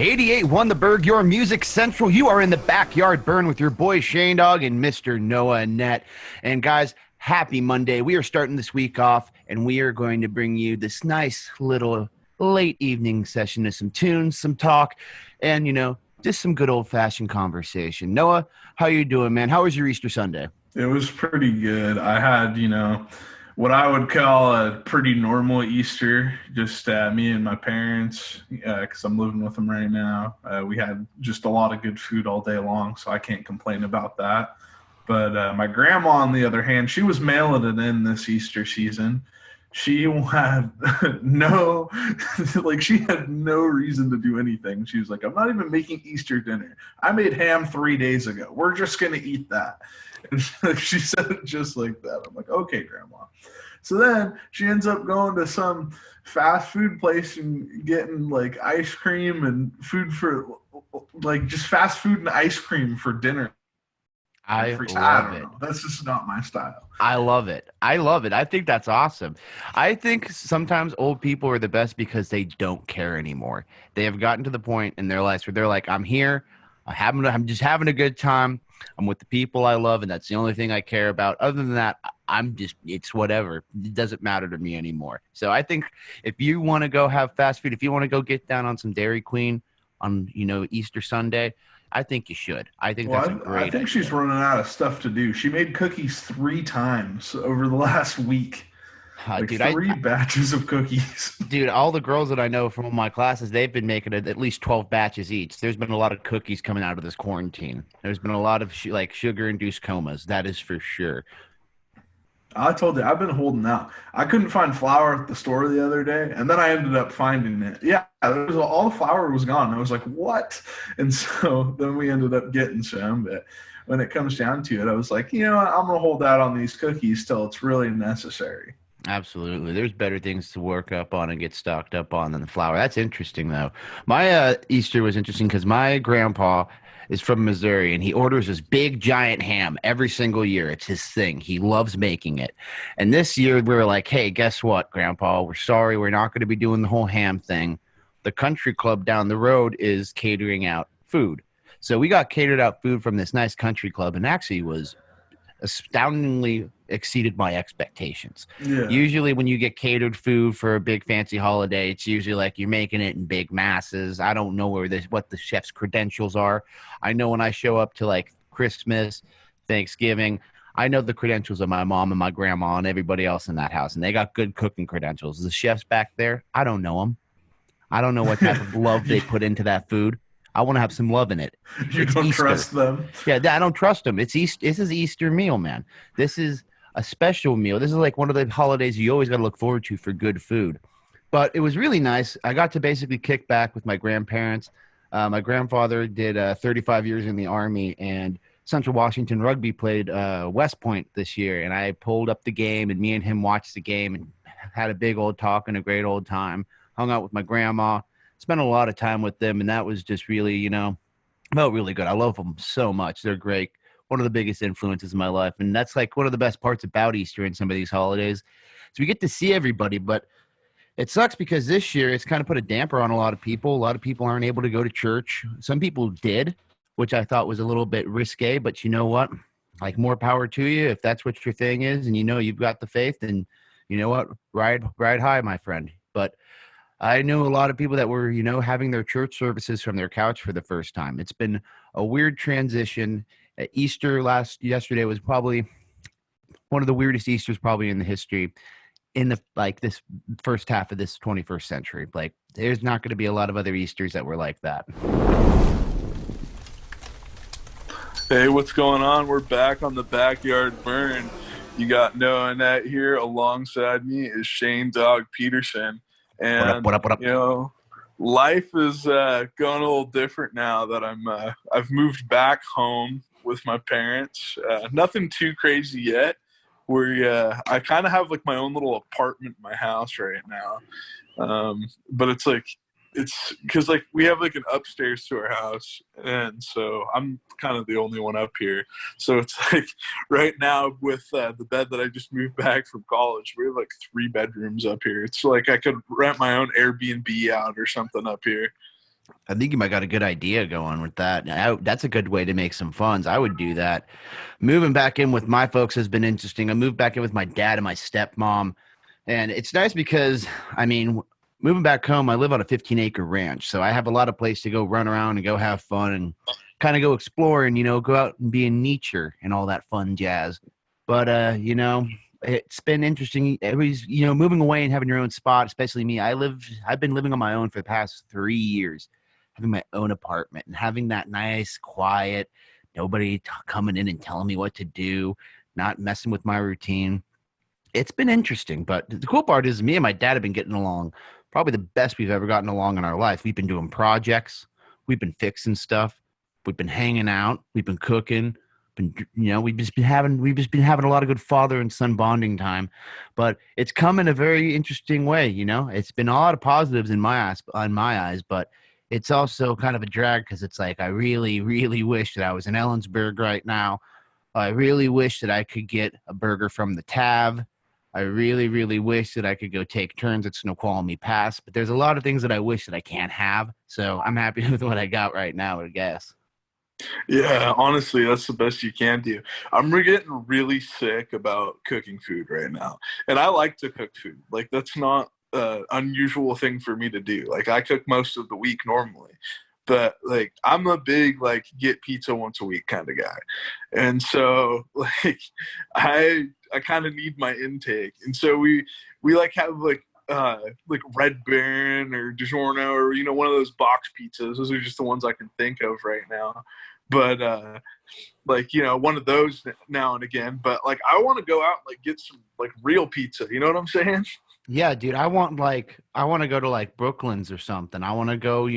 88.1 The Burg, your music central. You are in the backyard burn with your boy Shane Dog and Mr. Noah Annette. And guys, happy Monday. We are starting this week off, and we are going to bring you this nice little late evening session of some tunes, some talk, and, just some good old-fashioned conversation. Noah, how you doing, man? How was your Easter Sunday? It was pretty good. I had, what I would call a pretty normal Easter, just me and my parents, because I'm living with them right now. We had just a lot of good food all day long, so I can't complain about that. But my grandma, on the other hand, she was mailing it in this Easter season. She had she had no reason to do anything. She was like, I'm not even making Easter dinner. I made ham 3 days ago. We're just going to eat that. And she said it just like that. I'm like, okay, Grandma. So then she ends up going to some fast food place and getting like ice cream and food for just fast food and ice cream for dinner. I love it. That's just not my style. I love it. I think that's awesome. I think sometimes old people are the best because they don't care anymore. They have gotten to the point in their lives where they're like, I'm here. I'm just having a good time. I'm with the people I love, and that's the only thing I care about. Other than that, it's whatever. It doesn't matter to me anymore. So I think if you want to go have fast food, if you want to go get down on some Dairy Queen on, Easter Sunday, I think you should. I think that's a great I think she's running out of stuff to do. She made cookies 3 times over the last week. Dude, 3 batches of cookies. Dude, all the girls that I know from my classes, they've been making at least 12 batches each. There's been a lot of cookies coming out of this quarantine. There's been a lot of sugar-induced comas. That is for sure. I told you, I've been holding out. I couldn't find flour at the store the other day, and then I ended up finding it. Yeah, all the flour was gone. I was like, what? And so then we ended up getting some. But when it comes down to it, I was like, I'm going to hold out on these cookies till it's really necessary. Absolutely. There's better things to work up on and get stocked up on than the flour. That's interesting, though. My Easter was interesting because my grandpa is from Missouri, and he orders this big, giant ham every single year. It's his thing. He loves making it. And this year, we were like, hey, guess what, Grandpa? We're sorry. We're not going to be doing the whole ham thing. The country club down the road is catering out food. So we got catered out food from this nice country club, and actually was astoundingly exceeded my expectations. Yeah. Usually when you get catered food for a big fancy holiday, it's usually like you're making it in big masses. I don't know what the chef's credentials are. I know when I show up to like Christmas, Thanksgiving, I know the credentials of my mom and my grandma and everybody else in that house, and they got good cooking credentials. The chefs back there, I don't know them. I don't know what type of love they put into that food. I want to have some love in it. You don't trust them. Yeah, I don't trust them. This is Easter meal, man. This is a special meal. This is like one of the holidays you always got to look forward to for good food. But it was really nice. I got to basically kick back with my grandparents. My grandfather did 35 years in the Army, and Central Washington Rugby played West Point this year. And I pulled up the game, and me and him watched the game and had a big old talk and a great old time. Hung out with my grandma. Spent a lot of time with them, and that was just really, felt really good. I love them so much. They're great. One of the biggest influences in my life, and that's like one of the best parts about Easter and some of these holidays. So we get to see everybody, but it sucks because this year it's kind of put a damper on a lot of people. A lot of people aren't able to go to church. Some people did, which I thought was a little bit risque, but you know what? Like, more power to you. If that's what your thing is and you've got the faith, then you know what? Ride high, my friend. But I knew a lot of people that were, having their church services from their couch for the first time. It's been a weird transition. Easter yesterday was probably one of the weirdest Easters probably in the history in this first half of this 21st century. Like, there's not going to be a lot of other Easters that were like that. Hey, what's going on? We're back on the Backyard Burn. You got Noah Annette here. Alongside me is Shane Dog Peterson. And, what up? Life is going a little different now that I've moved back home with my parents. Nothing too crazy yet. I kind of have like my own little apartment in my house right now. But it's because like we have like an upstairs to our house, and so I'm kind of the only one up here. So it's like right now with the bed that I just moved back from college, we have like 3 bedrooms up here. It's like I could rent my own Airbnb out or something up here. I think you might got a good idea going with that. That's a good way to make some funds. I would do that. Moving back in with my folks has been interesting. I moved back in with my dad and my stepmom, and it's nice because, I mean, moving back home, I live on a 15-acre ranch, so I have a lot of place to go run around and go have fun and kind of go explore and, go out and be in nature and all that fun jazz. But, it's been interesting. Everybody's, moving away and having your own spot, especially me. I've been living on my own for the past 3 years, having my own apartment and having that nice, quiet, nobody coming in and telling me what to do, not messing with my routine. It's been interesting, but the cool part is me and my dad have been getting along probably the best we've ever gotten along in our life. We've been doing projects, we've been fixing stuff, we've been hanging out, we've been cooking, we've just been having a lot of good father and son bonding time. But it's come in a very interesting way. It's been a lot of positives in my eyes, but it's also kind of a drag because it's like I really, really wish that I was in Ellensburg right now. I really wish that I could get a burger from the Tav. I really, really wish that I could go take turns at Snoqualmie Pass, but there's a lot of things that I wish that I can't have. So I'm happy with what I got right now, I guess. Yeah, honestly, that's the best you can do. I'm getting really sick about cooking food right now. And I like to cook food. Like, that's not an unusual thing for me to do. Like, I cook most of the week normally. But, like, I'm a big, like, get pizza once a week kind of guy. And so, like, I kind of need my intake. And so we like, have, like Red Baron or DiGiorno or, one of those box pizzas. Those are just the ones I can think of right now. But one of those now and again. But like, I want to go out and like get some like real pizza. You know what I'm saying? Yeah, dude. I want to go to like Brooklyn's or something. I want to go,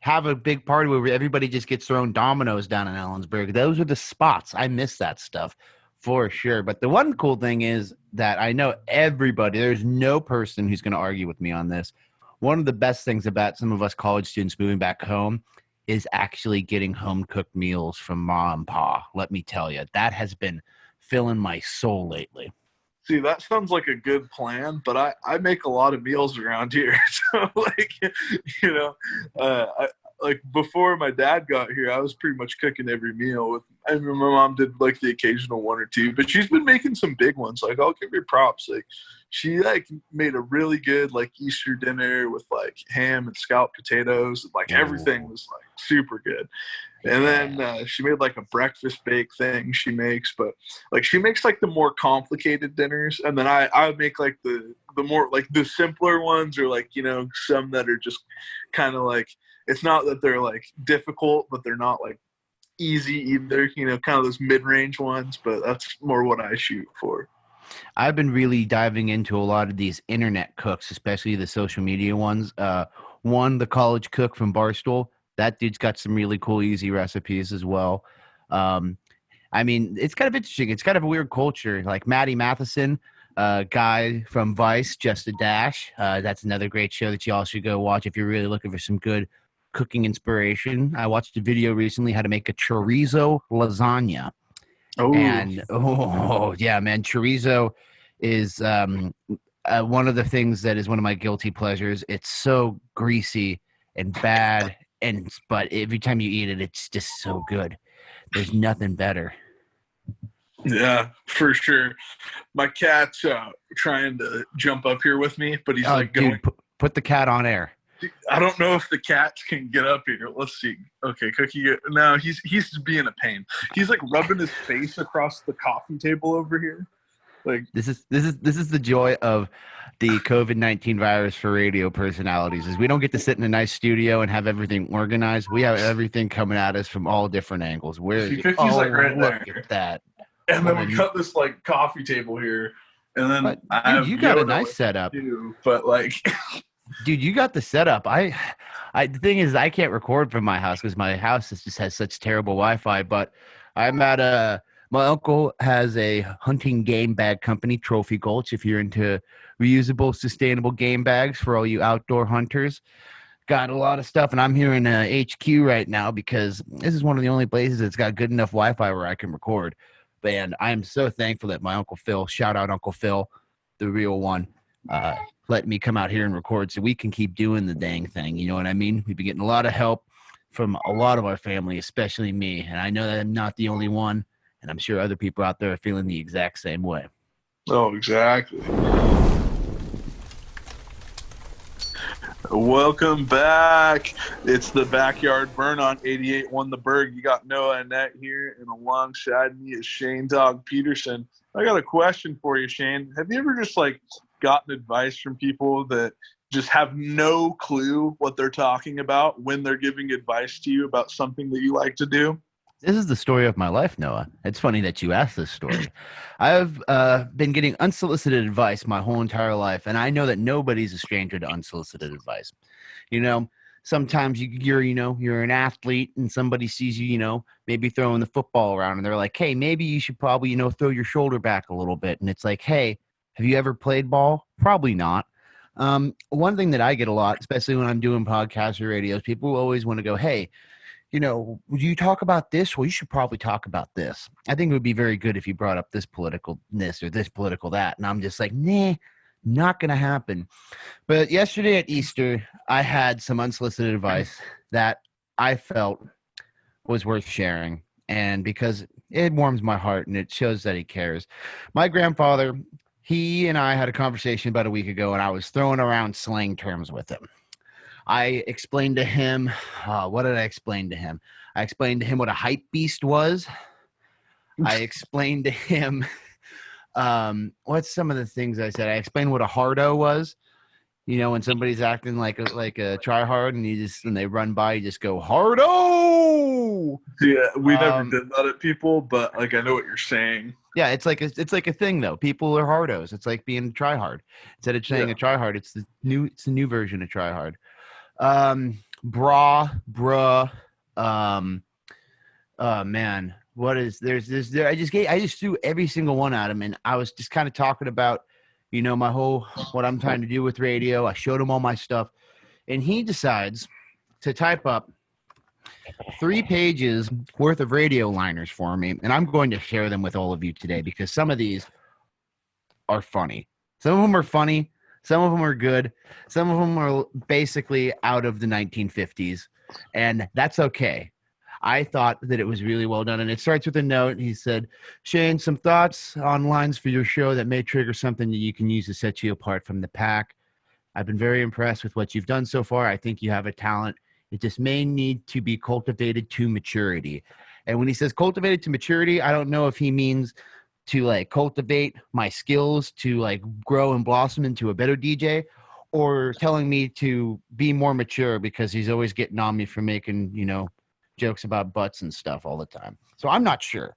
have a big party where everybody just gets their own Domino's down in Ellensburg. Those are the spots. I miss that stuff for sure. But the one cool thing is that I know there's no person who's going to argue with me on this. One of the best things about some of us college students moving back home is actually getting home cooked meals from mom and pa. Let me tell you, that has been filling my soul lately. See, that sounds like a good plan, but I make a lot of meals around here. So, like, like before my dad got here, I was pretty much cooking every meal. I mean, my mom did like the occasional one or two, but she's been making some big ones. Like, I'll give her props. Like, she like made a really good like Easter dinner with like ham and scalloped potatoes. Like, everything was like super good. And then she made like a breakfast bake thing she makes, but like she makes like the more complicated dinners, and then I make like the more like the simpler ones, or like some that are just kind of like, it's not that they're like difficult, but they're not like easy either. Kind of those mid-range ones, but that's more what I shoot for. I've been really diving into a lot of these internet cooks, especially the social media ones. The college cook from Barstool. That dude's got some really cool, easy recipes as well. I mean, it's kind of interesting. It's kind of a weird culture. Like Maddie Matheson, guy from Vice, Just a Dash. That's another great show that you all should go watch if you're really looking for some good cooking inspiration. I watched a video recently how to make a chorizo lasagna. Oh, and yeah, man, chorizo is one of the things that is one of my guilty pleasures. It's so greasy and bad, but every time you eat it, it's just so good. There's nothing better. Yeah, for sure. My cat's trying to jump up here with me, but he's dude, put the cat on air. I don't know if the cats can get up here. Let's see. Okay, Cookie. No, he's being a pain. He's like rubbing his face across the coffee table over here. Like, this is the joy of the COVID-19 virus for radio personalities, is we don't get to sit in a nice studio and have everything organized. We have everything coming at us from all different angles. Cookie's like right look there. at that. And then we got this like coffee table here, and then you got a nice setup. But like, dude, you got the setup. The thing is, I can't record from my house because my house just has such terrible Wi-Fi. But I'm at my uncle has a hunting game bag company, Trophy Gulch. If you're into reusable, sustainable game bags for all you outdoor hunters, got a lot of stuff. And I'm here in HQ right now because this is one of the only places that's got good enough Wi-Fi where I can record. And I'm so thankful that my Uncle Phil, shout out Uncle Phil, the real one, letting me come out here and record so we can keep doing the dang thing. You know what I mean? We've been getting a lot of help from a lot of our family, especially me. And I know that I'm not the only one. And I'm sure other people out there are feeling the exact same way. Oh, exactly. Welcome back. It's the Backyard Burn on 88.1 The Burg. You got Noah and Annette here, and alongside me is Shane Dog Peterson. I got a question for you, Shane. Have you ever just gotten advice from people that just have no clue what they're talking about when they're giving advice to you about something that you like to do? This is the story of my life, Noah. It's funny that you asked this story. I've been getting unsolicited advice my whole entire life, and I know that nobody's a stranger to unsolicited advice. You know, sometimes you're an athlete, and somebody sees you, maybe throwing the football around, and they're like, "Hey, maybe you should probably, throw your shoulder back a little bit." And it's like, "Hey, have you ever played ball?" Probably not. One thing that I get a lot, especially when I'm doing podcasts or radios, people always want to go, "Hey, would you talk about this? Well, you should probably talk about this. I think it would be very good if you brought up this political this or this political that." And I'm just like, nah, not going to happen. But yesterday at Easter, I had some unsolicited advice that I felt was worth sharing. And because it warms my heart and it shows that he cares. My grandfather, he and I had a conversation about a week ago, and I was throwing around slang terms with him. I explained to him, what did I explain to him? I explained to him what a hype beast was. I explained to him, what's some of the things I said? I explained what a hardo was. When somebody's acting like a try-hard and when they run by, you just go, hardo! Yeah, we never did that at people, but I know what you're saying. Yeah, it's like a thing though. People are hardos. It's like being try-hard. Instead of saying a try-hard, it's the new version of try-hard. Bruh, man, what is there's this there? I just threw every single one at him, and I was just kind of talking about, my whole, what I'm trying to do with radio. I showed him all my stuff, and he decides to type up 3 pages worth of radio liners for me, and I'm going to share them with all of you today because some of these are funny. Some of them are funny. Some of them are good. Some of them are basically out of the 1950s, and that's okay. I thought that it was really well done, and it starts with a note. He said, "Shane, some thoughts on lines for your show that may trigger something that you can use to set you apart from the pack. I've been very impressed with what you've done so far. I think you have a talent. It just may need to be cultivated to maturity." And when he says cultivated to maturity, I don't know if he means to cultivate my skills to grow and blossom into a better DJ, or telling me to be more mature because he's always getting on me for making, jokes about butts and stuff all the time. So I'm not sure,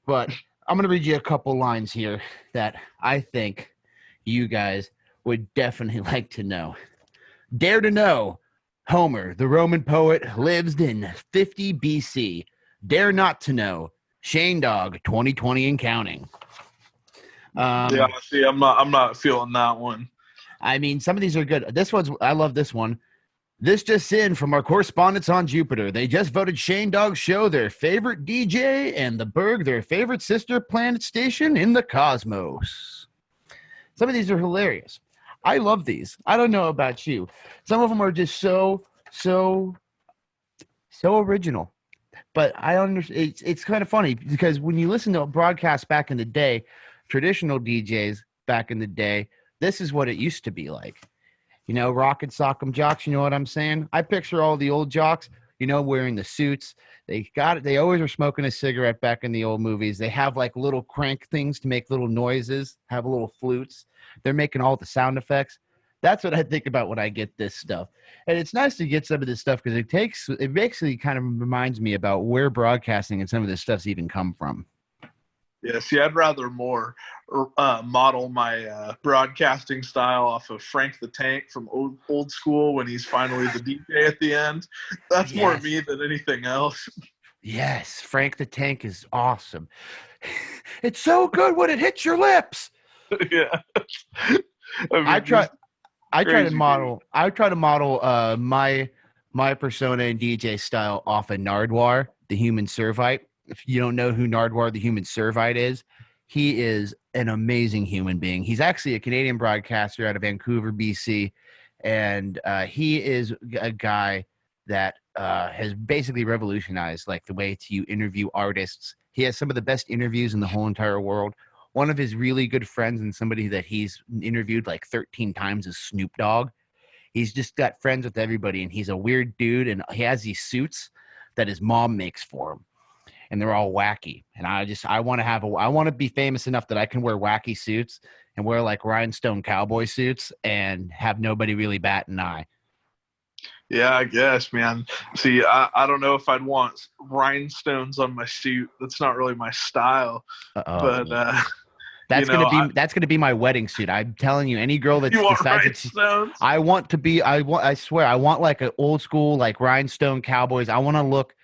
but I'm going to read you a couple lines here that I think you guys would definitely like to know. Dare to know. Homer, the Roman poet, lives in 50 BC. Dare not to know. Shane Dog, 2020 and counting. Yeah, see, I'm not feeling that one. I mean, some of these are good. I love this one. This just in from our correspondents on Jupiter. They just voted Shane Dog's show their favorite DJ and the Burg their favorite sister planet station in the cosmos. Some of these are hilarious. I love these. I don't know about you. Some of them are just so original. But I understand it's kind of funny because when you listen to broadcasts back in the day, traditional DJs back in the day, this is what it used to be like. Rock and sock'em jocks, you know what I'm saying? I picture all the old jocks, wearing the suits. They always were smoking a cigarette back in the old movies. They have little crank things to make little noises, have little flutes. They're making all the sound effects. That's what I think about when I get this stuff. And it's nice to get some of this stuff because it basically kind of reminds me about where broadcasting and some of this stuff's even come from. Yeah, see, I'd rather more model my broadcasting style off of Frank the Tank from old school when he's finally the DJ at the end. That's more me than anything else. Yes, Frank the Tank is awesome. It's so good when it hits your lips. Yeah. I try to model my persona and DJ style off of Nardwar, the human Servite. If you don't know who Nardwar, the human Servite is, He is an amazing human being. He's actually a Canadian broadcaster out of Vancouver, BC, and he is a guy that has basically revolutionized like the way you interview artists. He has some of the best interviews in the whole entire world. One of his really good friends and somebody that he's interviewed like 13 times is Snoop Dogg. He's just got friends with everybody, and he's a weird dude, and he has these suits that his mom makes for him, and they're all wacky. And I want to be famous enough that I can wear wacky suits and wear like rhinestone cowboy suits and have nobody really bat an eye. Yeah, I guess, man. See, I don't know if I'd want rhinestones on my suit. That's not really my style. Uh-oh. But that's gonna be my wedding suit. I'm telling you, any girl that decides rhinestones? I swear, I want like an old school like rhinestone cowboys. I want to look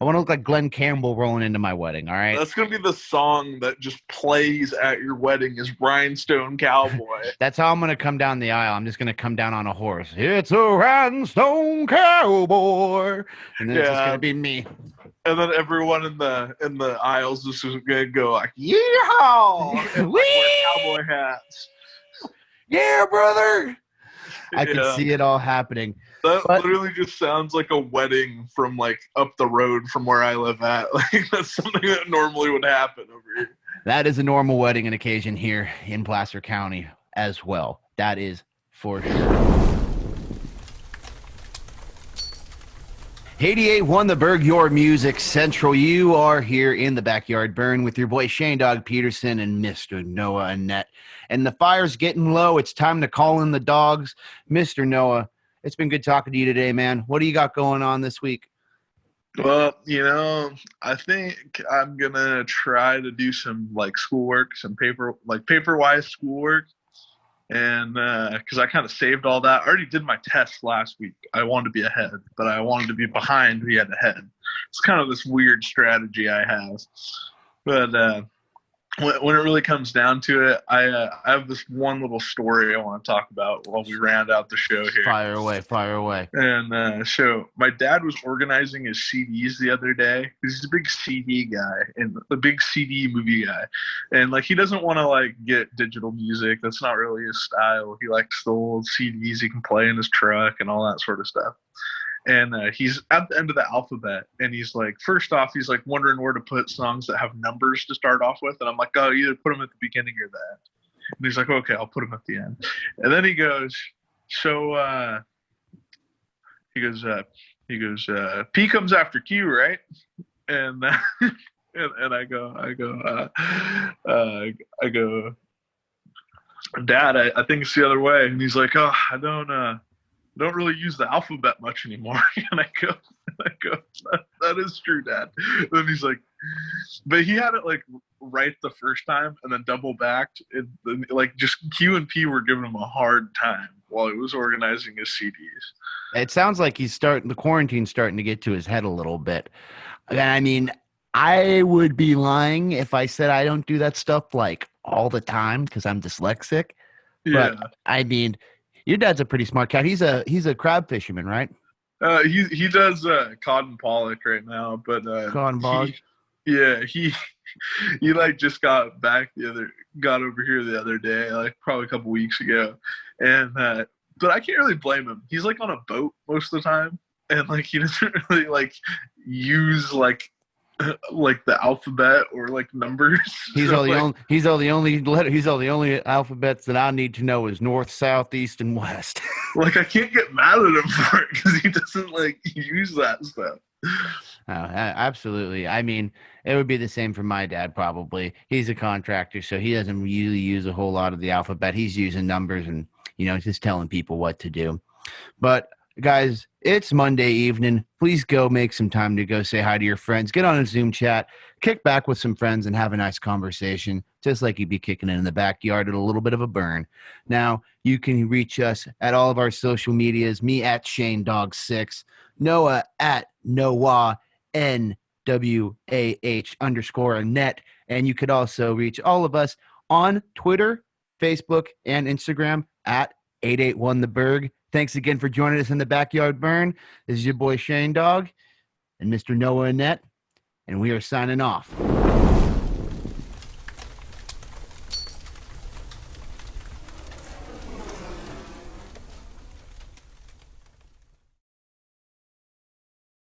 like Glenn Campbell rolling into my wedding. All right, that's gonna be the song that just plays at your wedding is Rhinestone Cowboy. That's how I'm gonna come down the aisle. I'm just gonna come down on a horse. It's a rhinestone cowboy, and then it's just gonna be me. And then everyone in the aisles is just gonna go like, "Yeehaw!" and like, wear cowboy hats. Yeah, brother. I can see it all happening. That literally just sounds like a wedding from like up the road from where I live at. Like that's something that normally would happen over here. That is a normal wedding and occasion here in Placer County as well. That is for sure. 88.1 The Burg, your music central. You are here in the Backyard Burn with your boy Shane Dog Peterson and Mr. Noah Annette. And the fire's getting low. It's time to call in the dogs. Mr. Noah, it's been good talking to you today, man. What do you got going on this week? Well, I think I'm going to try to do some like schoolwork, some paper-wise schoolwork. And because I kind of saved all that. I already did my test last week. I wanted to be ahead, but I wanted to be behind to get ahead. It's kind of this weird strategy I have. But when it really comes down to it, I have this one little story I want to talk about while we round out the show here. Fire away. And so my dad was organizing his CDs the other day. He's a big CD guy and a big CD movie guy. And like he doesn't want to like get digital music. That's not really his style. He likes the old CDs he can play in his truck and all that sort of stuff. And he's at the end of the alphabet, and he's like, first off, he's like wondering where to put songs that have numbers to start off with. And I'm like, oh, either put them at the beginning or the end. And he's like, okay, I'll put them at the end. And then he goes, P comes after Q, right? And and I go, Dad, I think it's the other way. And he's like, oh, I don't really use the alphabet much anymore. And I go, that is true, Dad. And then he's like, but he had it like right the first time and then double backed. And then, like just Q and P were giving him a hard time while he was organizing his CDs. It sounds like the quarantine's starting to get to his head a little bit. I mean, I would be lying if I said I don't do that stuff like all the time because I'm dyslexic. Yeah. But I mean, your dad's a pretty smart cat. He's a crab fisherman, right? He does cod and pollock right now, but cod and pollock. He like just got over here the other day, like probably a couple weeks ago, and but I can't really blame him. He's like on a boat most of the time, and like he doesn't really like use like the alphabet or like numbers. He's all the only alphabets that I need to know is north, south, east, and west. Like I can't get mad at him for it because he doesn't like use that stuff. Oh, absolutely. I mean, it would be the same for my dad probably. He's a contractor, so he doesn't really use a whole lot of the alphabet. He's using numbers and just telling people what to do. But guys, it's Monday evening. Please go make some time to go say hi to your friends. Get on a Zoom chat, kick back with some friends, and have a nice conversation, just like you'd be kicking it in the backyard at a little bit of a burn. Now, you can reach us at all of our social medias, me at ShaneDog6, Noah at Nwah, NWAH_Annette. And you could also reach all of us on Twitter, Facebook, and Instagram at 881 The Burg. Thanks again for joining us in the Backyard Burn. This is your boy Shane Dog and Mr. Noah Annette, and we are signing off.